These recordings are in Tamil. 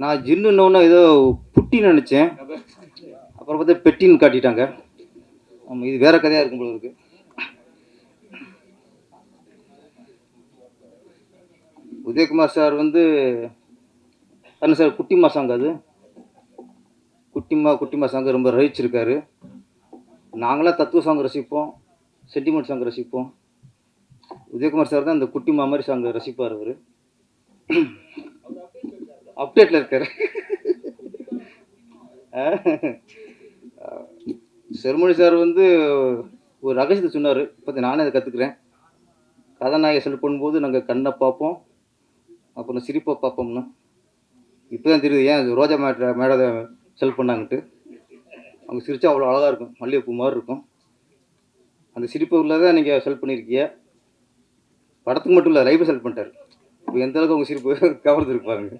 நான் ஜின்னுன்னு ஏதோ புட்டின்னு நினச்சேன். அப்புறம் பார்த்தா பெட்டின்னு காட்டிட்டாங்க. ஆமாம், இது வேற கதையாக இருக்கும் போல இருக்கு. உதயகுமார் சார் வந்து என்ன சார், குட்டிமா சாங் அது. குட்டிமா சாங் ரொம்ப ரசிச்சிருக்காரு. நாங்களாம் தத்துவ சாங் ரசிப்போம், சென்டிமெண்ட் சாங் ரசிப்போம். உதயகுமார் சார் தான் இந்த குட்டிமா மாதிரி சாங் ரசிப்பார். அவர் அப்டேட்டில் இருக்கார். செருமணி சார் வந்து ஒரு ரகசியத்தை சொன்னார். இப்போ நானே அதை கற்றுக்குறேன். கதாநாயகை செலக்ட் பண்ணும்போது நாங்கள் கண்ணை பார்ப்போம், அப்புறம் சிரிப்பை பார்ப்போம்னா. இப்போ தான் தெரியுது ஏன் ரோஜா மேடை செலக்ட் பண்ணாங்கன்ட்டு. அவங்க சிரிச்சா அவ்வளோ அழகாக இருக்கும், மல்லிகைப்பூ மாதிரி இருக்கும். அந்த சிரிப்பு உள்ள தான் நீங்கள் செலக்ட் பண்ணியிருக்கீங்க. படத்துக்கு மட்டும் இல்லை, லைஃபை செலக்ட் பண்ணிட்டார். இப்போ எந்த அளவுக்கு அவங்க சிரிப்பு கவர்ந்துருக்கு பாருங்க.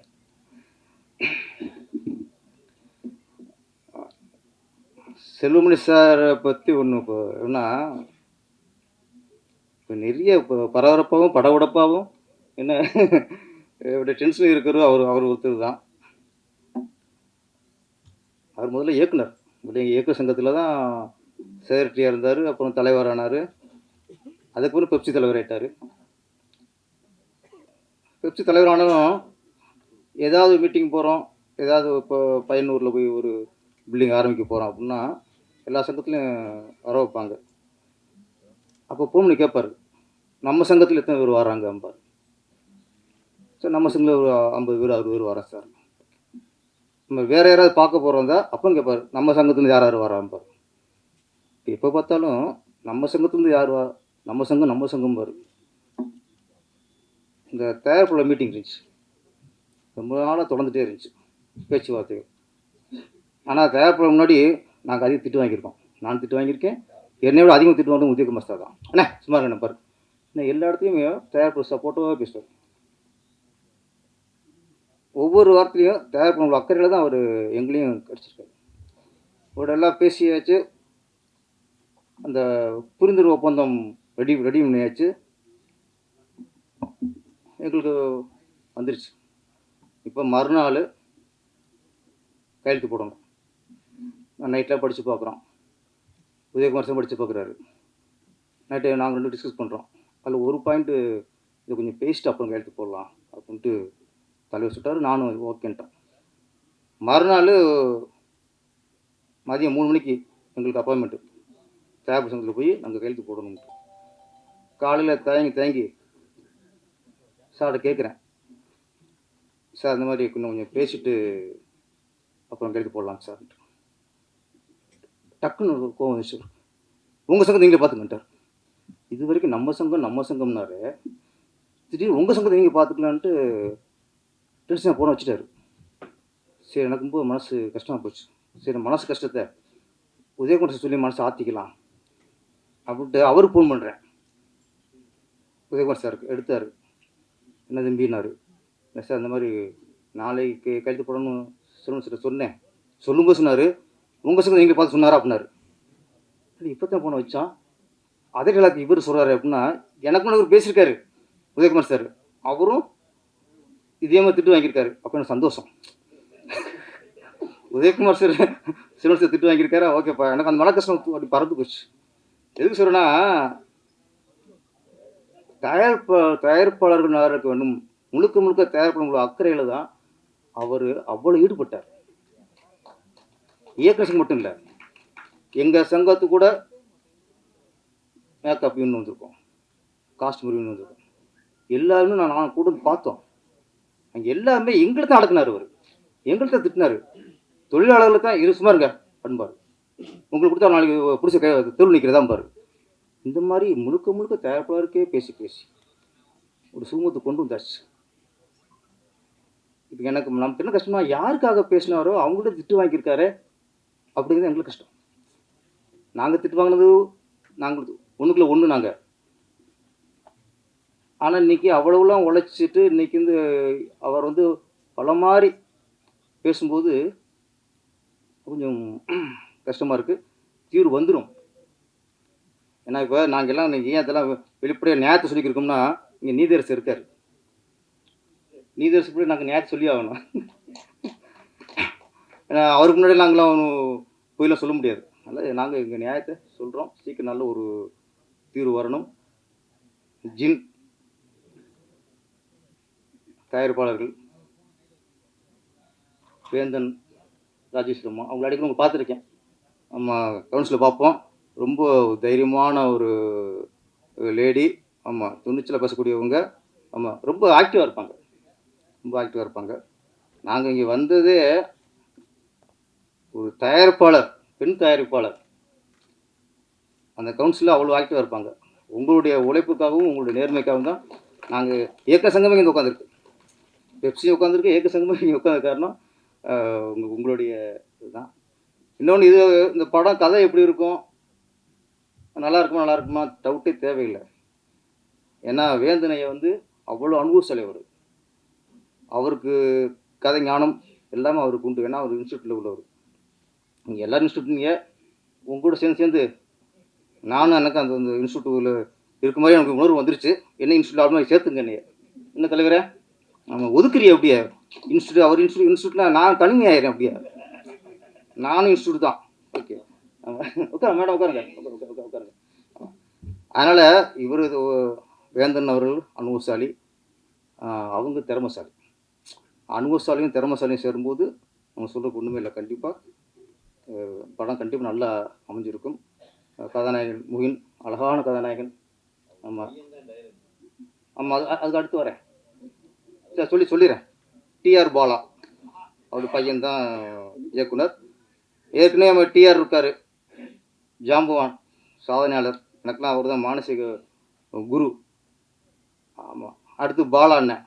செல்வமணி சாரை பற்றி ஒன்று இப்போ என்ன, இப்போ நிறைய இப்போ பரபரப்பாகவும் படபடப்பாகவும் என்ன இப்படி டென்ஷன் இருக்கிறது அவர் ஒருத்தர் தான். அவர் முதல்ல இயக்குனர், இயக்குனர் சங்கத்தில் தான் செக்ரட்டரியாக இருந்தார். அப்புறம் தலைவரானார். அதுக்கப்புறம் பெப்சி தலைவர் ஆகிட்டார். பெப்சி தலைவரானாலும் ஏதாவது மீட்டிங் போகிறோம், ஏதாவது இப்போ பையனூரில் போய் ஒரு பில்டிங் ஆரம்பிக்க போகிறோம் அப்படின்னா எல்லா சங்கத்துலையும் வர வைப்பாங்க. அப்போ போம்னு கேட்பார், நம்ம சங்கத்தில் எத்தனை பேர் வராங்க அம்பார். சார் நம்ம சங்கத்தில் ஒரு 50 பேர் 60 பேர் வரேன் சார். நம்ம வேறு யாராவது பார்க்க போகிறோம் தான் அப்போன்னு கேட்பார், நம்ம சங்கத்துலேருந்து யார் யார் வராம்பார். எப்போ பார்த்தாலும் நம்ம சங்கத்துலேருந்து யார் வா, நம்ம சங்கம் பாரு. இந்த தயாரிப்புள்ள மீட்டிங் இருந்துச்சு, ரொம்ப நாளாக தொடர்ந்துகிட்டே இருந்துச்சு பேச்சுவார்த்தைகள். ஆனால் தயாரிப்புள்ள முன்னாடி நாங்கள் அதிகம் திட்டு வாங்கியிருக்கோம். நான் திட்டு வாங்கியிருக்கேன். என்னை விட அதிகம் திட்டு வாங்க உதயகுமார் சார் தான். அண்ணே சும்மா என்ன பாரு, நான் எல்லா இடத்துலையுமே தயாரிப்பு சப்போர்ட்டாக பேசுவார். ஒவ்வொரு வார்த்தையும் தயாரிப்பு நம்மளோட அக்கறையில் தான் அவர் எங்களையும் கிடச்சிருக்காரு. அவரோட எல்லாம் பேசியாச்சு, அந்த புரிந்துணர்வு ஒப்பந்தம் ரெடி பண்ணியாச்சு, எங்களுக்கு வந்துருச்சு. இப்போ மறுநாள் கையெழுத்து போடணும். நான் நைட்டில் படித்து பார்க்குறோம், உதயகுமார் சார் படித்து பார்க்குறாரு. நைட்டு நாங்கள் 2 டிஸ்கஸ் பண்ணுறோம். அதில் ஒரு பாயிண்ட்டு இதை கொஞ்சம் பேசிட்டு அப்புறம் கையெழுத்து போடலாம் அப்படின்ட்டு தலைவர் சொல்லிட்டாரு. நானும் ஓகேன்ட்டேன். மறுநாள் மதியம் 3 மணிக்கு எங்களுக்கு அப்பாயின்மெண்ட்டு தயாரிப்பு சங்கத்தில் போய் நாங்கள் கையெழுத்து போடணும்ட்டு. காலையில் தேங்கி சார்கிட்ட கேட்குறேன், சார் இந்த மாதிரி கொஞ்சம் பேசிட்டு அப்புறம் கையெழுத்து போடலாம் சார்ன்ட்டு. டக்குன்னு கோவம் வந்துச்சு. உங்கள் சங்கத்தை நீங்களே பார்த்துக்கிட்டார். இது வரைக்கும் நம்ம சங்கம்னாரு, திடீர்னு உங்கள் சங்கத்தை நீங்கள் பார்த்துக்கலான்ட்டு டென்ஷனாக போன வச்சுட்டாரு. சரி, எனக்கு ரொம்ப மனசு கஷ்டமாக போச்சு. சரி, மனசு கஷ்டத்தை உதயகுமார் சொல்லி மனசை ஆற்றிக்கலாம் அப்படின்ட்டு அவருக்கு ஃபோன் பண்ணுறேன். உதயகுமார் சாருக்கு எடுத்தார். என்ன தம்பினாரு, இல்லை சார் இந்த மாதிரி நாளைக்கு கையெழுத்து போடணும்னு சொன்னேன். சொல்லும்போது சொன்னார், உங்கள் சங்கத்தை நீங்கள் பார்த்து சொன்னாரா அப்படின்னாரு. இப்போ தான் போன வச்சான். அதே டேலாக் இவர் சொல்கிறாரு அப்படின்னா, எனக்கு முன்னாடி இவர் பேசியிருக்காரு உதயகுமார் சார், அவரும் இதே மாதிரி திட்டு வாங்கியிருக்காரு. அப்போ எனக்கு சந்தோஷம். உதயகுமார் சார் சிவன் சார் திட்டு வாங்கியிருக்காரு, ஓகேப்பா. எனக்கு அந்த மன கஷ்டம் அப்படி பறந்து போச்சு. எதுக்கு சொல்கிறேன்னா, தயாரிப்பாளர்கள் இருக்க வேண்டும், முழுக்க தயாரிப்பாளர்களோட அக்கறையில் தான் அவர் அவ்வளோ ஈடுபட்டார். இயக்குனர் சங்கம் மட்டும் இல்லை, எங்கள் சங்கத்து கூட மேக்கப் யூனியன் வந்திருக்கோம், காஸ்டியூம் யூனியன் வந்திருக்கோம். எல்லாருமே நான் கூட பார்த்தோம். அங்கே எல்லாருமே எங்களை தான் அடக்குனார். அவர் எங்களை தான் திட்டினார். தொழிலாளர்களை தான் இரு சும்மா இருங்க அன்பார், உங்களுக்கு கொடுத்தா நாளைக்கு பிடிச்ச தெருவு நிற்கிறதான் பாரு. இந்த மாதிரி முழுக்க தயாரிப்பாளருக்கே பேசி ஒரு சுமூகத்தை கொண்டு வந்தாச்சு. இப்போ நமக்கு என்ன கஷ்டம்னா, யாருக்காக பேசினாரோ அவங்கள்ட்ட திட்டு வாங்கியிருக்காரு அப்படிங்கிறது எங்களுக்கு கஷ்டம். நாங்கள் திட்டு வாங்கினது நாங்கள் ஒன்றுக்குள்ள ஒன்று நாங்கள். ஆனால் இன்றைக்கி அவ்வளவுலாம் உழைச்சிட்டு இன்றைக்கி அவர் பல மாதிரி பேசும்போது கொஞ்சம் கஷ்டமாக இருக்குது. தீர்வு வந்துடும். ஏன்னா இப்போ நாங்கள் எல்லாம் ஏன் அதெல்லாம் வெளிப்படையாக நியாயத்தை சொல்லிக்கிருக்கோம்னா, இங்கே நீதியரசு இருக்கார். நீதியரசு கூட நாங்கள் நியாயத்தை சொல்லி ஆகணும். ஏன்னா அவருக்கு முன்னாடி நாங்களாம் போயெல்லாம் சொல்ல முடியாது. அதனால் நாங்கள் எங்கள் நியாயத்தை சொல்கிறோம். சீக்கிரம் நல்ல ஒரு தீர்வு வரணும். ஜின் தயாரிப்பாளர்கள் வேந்தன், ராஜேஸ்வரி அம்மா அவங்கள அடிக்கடி உங்களை பார்த்துருக்கேன். நம்ம கவுன்சிலில் பார்ப்போம். ரொம்ப தைரியமான ஒரு லேடி. ஆமாம், துணிச்சலாக பேசக்கூடியவங்க. ஆமாம், ரொம்ப ஆக்டிவாக இருப்பாங்க. ரொம்ப ஆக்டிவாக இருப்பாங்க. நாங்கள் இங்கே வந்ததே ஒரு தயாரிப்பாளர், பெண் தயாரிப்பாளர் அந்த கவுன்சிலில் அவ்வளோ ஆக்டிவாக இருப்பாங்க. உங்களுடைய உழைப்புக்காகவும் உங்களுடைய நேர்மைக்காகவும் தான் நாங்கள் இயக்க சங்கமே இங்கே உட்காந்துருக்கு. பெப்சி உட்காந்துருக்கு, இயக்க சங்கமே இங்கே உட்காந்து காரணம் உங்களுடைய இதுதான். இன்னொன்று, இது இந்த படம் கதை எப்படி இருக்கும், நல்லா இருக்குமா டவுட்டே தேவையில்லை. ஏன்னா வேந்தனையை அவ்வளோ அனுபவசாலி அவர். அவருக்கு கதை ஞானம் எல்லாமே அவருக்கு உண்டு. ஏன்னா அவர் இன்ஸ்டியூட்டில் உள்ளவர். நீங்கள் எல்லாரும் இன்ஸ்டியூட்னீங்க, உங்க கூட சேர்ந்து நானும் எனக்கு அந்த இன்ஸ்டியூட்டில் இருக்க மாதிரி எனக்கு உணர்வு வந்துருச்சு. என்ன இன்ஸ்டியூட் ஆகணும் சேர்த்துங்க என்னைய. என்ன தலைவரே, நம்ம ஒதுக்குறிய அப்படியே இன்ஸ்டியூட், அவர் இன்ஸ்டியூட்னா நான் தனிமையாயிரேன் அப்படியே. நானும் இன்ஸ்டியூட் தான். ஓகே, உட்கார மேடம், உட்காருங்க. அதனால் இவர் வேந்தன் அவர்கள் அனுபவசாலி, அவங்க திறமைசாலி. அனுபவசாலியும் திறமைசாலியும் சேரும்போது அவங்க சொல்கிறதுக்கு ஒன்றுமே இல்லை. கண்டிப்பாக படம் கண்டிப்பாக நல்லா அமைஞ்சிருக்கும். கதாநாயகன் முகின், அழகான கதாநாயகன். ஆமாம் ஆமாம், அதுக்கு அடுத்து வரேன். சரி, சொல்லிடுறேன். டிஆர் பாலா அவருடைய பையன்தான் இயக்குனர். ஏற்கனவே நம்ம டிஆர் இருக்கார், ஜாம்புவான் சாதனையாளர். எனக்கெல்லாம் அவர் தான் மானசீக குரு. ஆமாம், அடுத்து பாலா அண்ணன்,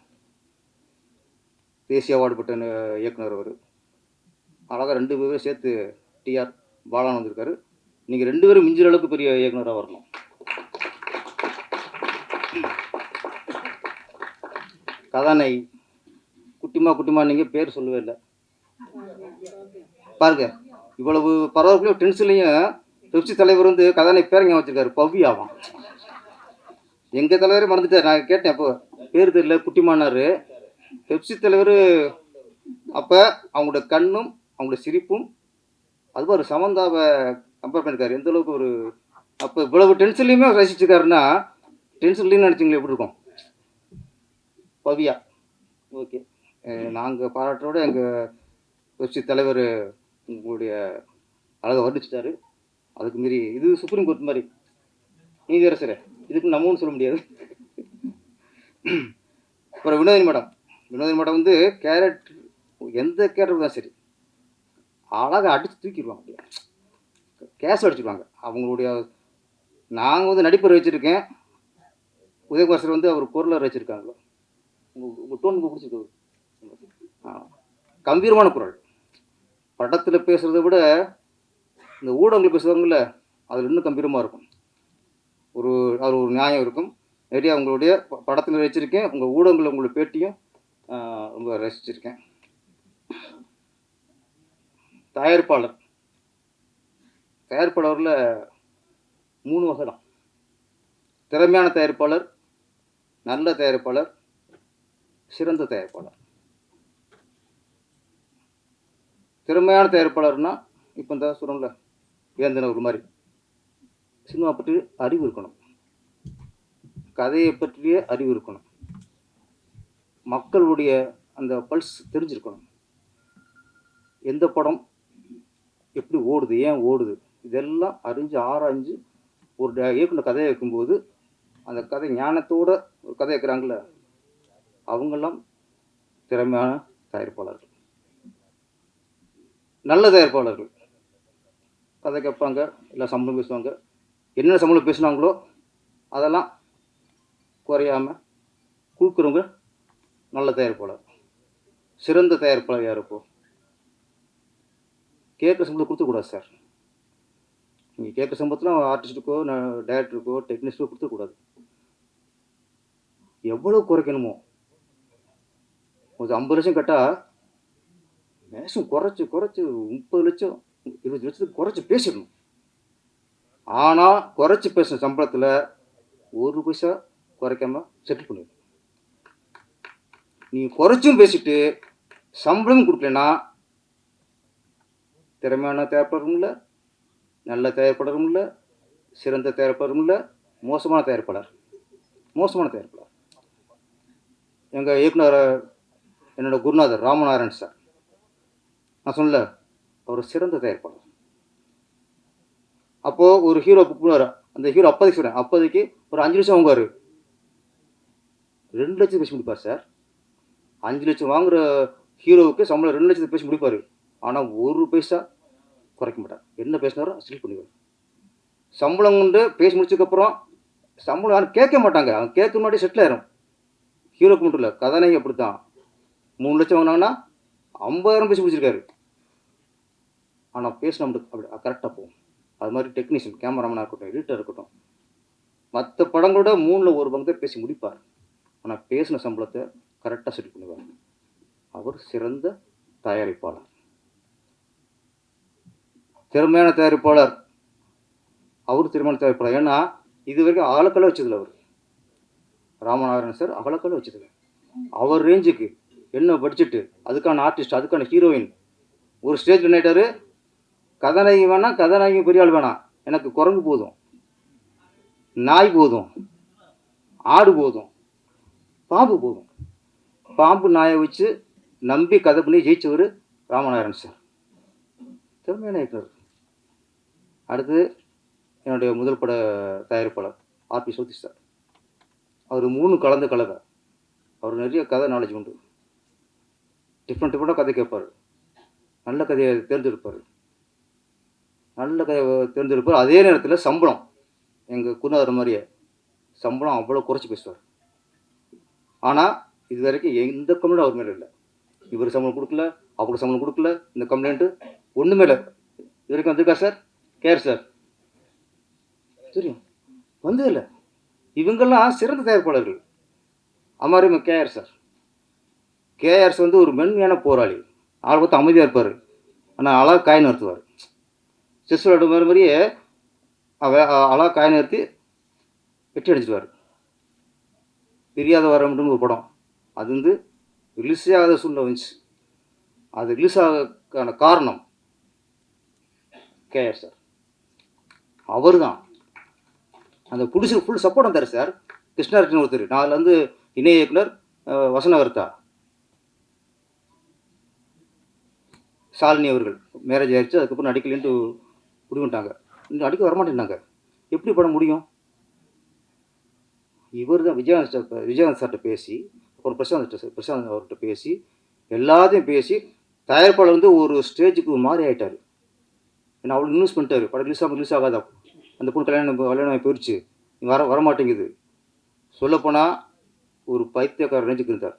தேசிய அவார்டு பெற்ற இயக்குனர். அவர் அழகாக 2 பேரும் சேர்த்து டிஆர் பாலான்னு வந்திருக்காரு. நீங்கள் 2 பேரும் மிஞ்சிற அளவுக்கு பெரிய இயக்குனராக வரணும். கதாநாயகி குட்டிமா நீங்கள் பேர் சொல்லவே இல்லை பாருங்க. இவ்வளவு பரவாயில்ல டென்ஷன்லையும் பெப்சி தலைவர் கதாநாயகி பேரங்க வச்சிருக்காரு, பவ்யாவான். எங்கள் தலைவரே மறந்துட்டார். நான் கேட்டேன், அப்போ பேர் தெரியல, குட்டிமானார். பெப்சி தலைவர் அப்போ அவங்களோட கண்ணும் அவங்களோட சிரிப்பும் அதுவும் ஒரு சமந்தாவை கம்பேர் பண்ணியிருக்காரு. எந்த அளவுக்கு ஒரு அப்போ இவ்வளவு டென்ஷன்லையுமே ரசிச்சிருக்காருன்னா, டென்ஷன் இல்லைன்னு நினச்சிங்களே எப்படி இருக்கும் பவியா. ஓகே, நாங்கள் பாராட்டோட எங்கள் பெப்சி தலைவர் உங்களுடைய அழகை வர்ணிச்சிட்டாரு. அதுக்கு மீறி இது சுப்ரீம் கோர்ட் மாதிரி நீதியரசரே, இதுக்கு நம்ம ஒன்றும் சொல்ல முடியாது. அப்புறம் வினோதினி மேடம் கேரக்டர், எந்த கேரக்டர் தான் சரி, அழகாக அடித்து தூக்கிடுவாங்க. அப்படியே கேஸ் அடிச்சுடுவாங்க அவங்களுடைய. நாங்கள் நடிப்பர் வச்சுருக்கேன், உதயகுமார் சார் அவர் குரலர் வச்சுருக்காங்க. உங்கள் டோன் பிடிச்சிருக்கு. கம்பீரமான குரல். படத்தில் பேசுகிறத விட இந்த ஊடகங்கள் பேசுவாங்கள்ல, அதில் இன்னும் கம்பீரமாக இருக்கும். அதில் ஒரு நியாயம் இருக்கும். நிறையா உங்களுடைய படத்தில் வச்சுருக்கேன், உங்கள் ஊடகங்களில் உங்களுடைய பேட்டியும் ரொம்ப ரசிச்சிருக்கேன். தயாரிப்பாளரில் 3 வகை தான். திறமையான தயாரிப்பாளர், நல்ல தயாரிப்பாளர், சிறந்த தயாரிப்பாளர். திறமையான தயாரிப்பாளர்னா இப்போ இந்த சொல்கிறோம்ல வேந்தன் ஒரு மாதிரி சினிமா பற்றி அறிவு இருக்கணும், கதையை பற்றிய அறிவு இருக்கணும், மக்களுடைய அந்த பல்ஸ் தெரிஞ்சிருக்கணும். எந்த படம் எப்படி ஓடுது, ஏன் ஓடுது, இதெல்லாம் அறிஞ்சு ஆராய்ஞ்சு ஒரு இயக்குனர் கதையை வைக்கும்போது அந்த கதை ஞானத்தோடு ஒரு கதை வைக்கிறாங்கள, அவங்கெல்லாம் திறமையான தயாரிப்பாளர்கள். நல்ல தயாரிப்பாளர்கள் கதை கேட்பாங்க, இல்லை சம்பளம் பேசுவாங்க. என்னென்ன சம்பளம் பேசுனாங்களோ அதெல்லாம் குறையாமல் கொடுக்குறவங்க நல்ல தயாரிப்பாளர். சிறந்த தயாரிப்பாளர் யார்? இப்போ கேட்குற சம்பளம் கொடுத்துக்கூடாது சார். நீங்கள் கேட்குற சம்பளத்தில் ஆர்டிஸ்ட்டுக்கோ டைரக்டருக்கோ டெக்னீஷியனுக்கோ கொடுத்துக்கூடாது. எவ்வளோ குறைக்கணுமோ, ஒரு 50 லட்சம் கேட்டால் மேக்ஸிமம் குறைச்சி 30 லட்சம் 20 லட்சத்துக்கு குறைச்சி பேசிடணும். ஆனால் குறைச்சி பேசுகிற சம்பளத்தில் 1 பைசா குறைக்காம செட்டில் பண்ணிடணும். நீங்கள் குறைச்சும் பேசிட்டு சம்பளமும் கொடுக்கலன்னா திறமையான தயாரிப்பாளரும் இல்லை, நல்ல தயாரிப்பாளரும் இல்லை, சிறந்த தயாரிப்பாளரும் இல்லை, மோசமான தயாரிப்பாளர். மோசமான தயாரிப்பாளர். எங்கள் இயக்குனர் என்னோட குருநாதர் ராமநாராயண் சார், நான் சொன்னல, அவர் சிறந்த தயாரிப்பாளர். அப்போது ஒரு ஹீரோ புக் பண்ணுவார். அந்த ஹீரோ அப்போதைக்கு சொல்கிறேன், அப்போதைக்கு ஒரு 5 லட்சம் வாங்குவார். 2 லட்சம் பேசி முடிப்பார் சார். 5 லட்சம் வாங்குகிற ஹீரோவுக்கு சம்பளம் 2 லட்சத்தை பேசி முடிப்பார். ஆனால் ஒரு பைசா குறைக்க மாட்டார். என்ன பேசினாரோ ஸ்டில் பண்ணிடுவார். சம்பளம் கொண்டு பேசி முடிச்சதுக்கப்புறம் சம்பளம் யாரும் கேட்க மாட்டாங்க. அவங்க கேட்க முன்னாடி செட்டில் ஆயிரும். ஹீரோக்கு மட்டும் இல்லை, கதாநாயகி அப்படி தான். 3 லட்சம் வாங்கினாங்கன்னா 50,000 பேசி முடிச்சிருக்காரு. ஆனால் பேசினா மட்டும் அப்படி கரெக்டாக போகும். அது மாதிரி டெக்னீஷியன், கேமராமேனாக இருக்கட்டும், எடிட்டர் இருக்கட்டும், மற்ற படங்களோட 3ல் 1 பங்கு தான் பேசி முடிப்பார். ஆனால் பேசின சம்பளத்தை கரெக்டாக செட்டில் பண்ணுவார். அவர் சிறந்த தயாரிப்பாளர், திறமையான தயாரிப்பாளர். அவர் திறமையான தயாரிப்பாளர். ஏன்னா இது வரைக்கும் அகலக்கலை வச்சதில்லை அவர். ராமநாராயணன் சார் அகலக்கலை வச்சதில்லை. அவர் ரேஞ்சுக்கு என்ன பட்ஜெட்டு, அதுக்கான ஆர்டிஸ்ட், அதுக்கான ஹீரோயின். ஒரு ஸ்டேஜ் நினைட்டாரு, கதாநாயகி வேணாம், கதாநாயகி பெரிய ஆள் வேணாம், எனக்கு குரங்கு போதும், நாய் போதும், ஆடு போதும், பாம்பு போதும். பாம்பு நாயை வச்சு நம்பி கதை பண்ணி ஜெயிச்சவர் ராமநாராயணன் சார். திறமையான இயக்குனர். அடுத்து என்னுடைய முதல் பட தயாரிப்பாளர் ஆர்பி சௌத்திஷ் சார். அவர் 3 கலந்த கலவை. அவர் நிறைய கதை நாலேஜ் உண்டு. டிஃப்ரெண்ட்டாக கதை கேட்பார். நல்ல கதையை தேர்ந்தெடுப்பார். நல்ல கதையை தேர்ந்தெடுப்பார். அதே நேரத்தில் சம்பளம் எங்கள் குருநாதர் மாதிரியே சம்பளம் அவ்வளோ குறைச்சி பேசுவார். ஆனால் இது வரைக்கும் எந்த கம்ப்ளைண்ட் அவர் மேலே இல்லை. இவர் சம்பளம் கொடுக்கல, அவருக்கு சம்பளம் கொடுக்கல, இந்த கம்ப்ளைண்ட்டு ஒன்றுமே இல்லை. இது வரைக்கும் வந்திருக்கா சார்? கேர் சார் தெரியும், வந்ததில்லை. இவங்கெல்லாம் சிறந்த தயாரிப்பாளர்கள். அம்மாரி கேஆர் சார். கேஆர் சார் வந்து ஒரு மென்மையான போராளி. ஆள் பார்த்து அமைதியாக இருப்பார், ஆனால் அழகாக காய் நிறுத்துவார். செஸ் விளையாடு மாதிரியே அழகாக காய் நிறுத்தி வெற்றி அடிச்சிடுவார். பிரியாத வரம்னு ஒரு படம், அது வந்து ரிலீஸே ஆகாத சூழ்நிலை வந்துச்சு. அது ரிலீஸ் ஆகிறதுக்கான காரணம் கேஆர் சார். அவர் தான் அந்த ப்ரொடியூசருக்கு ஃபுல் சப்போர்ட் வந்தார் சார். கிருஷ்ணாரெட்டின்னு ஒருத்தர், நான் வந்து இணை இயக்குனர் வசனகர்த்தா. ஷாலினி அவர்கள் மேரேஜ் ஆயிடுச்சு, அதுக்கப்புறம் நடிக்கலன்ட்டு முடிவுட்டாங்க. இன்னும் நடிக்க வரமாட்டேன்னாங்க. எப்படி பண்ண முடியும்? இவர் தான் விஜயகாந்த் சார்கிட்ட பேசி, அப்புறம் பிரசாந்த் அவர்கிட்ட பேசி, எல்லாத்தையும் பேசி தயாரிப்பாளர் வந்து ஒரு ஸ்டேஜுக்கு ஒரு மாதிரி ஆகிட்டார். ஏன்னா அவ்வளோ இன்வெஸ்ட் பண்ணிட்டார். படம் ரிலீஸ் ஆகாதா, அந்த பொண்ணு கல்யாணம் போயிடுச்சு, வரமாட்டேங்குது. சொல்லப்போனால் ஒரு பைத்தியக்கார ரேஞ்சுக்கு இருந்தார்.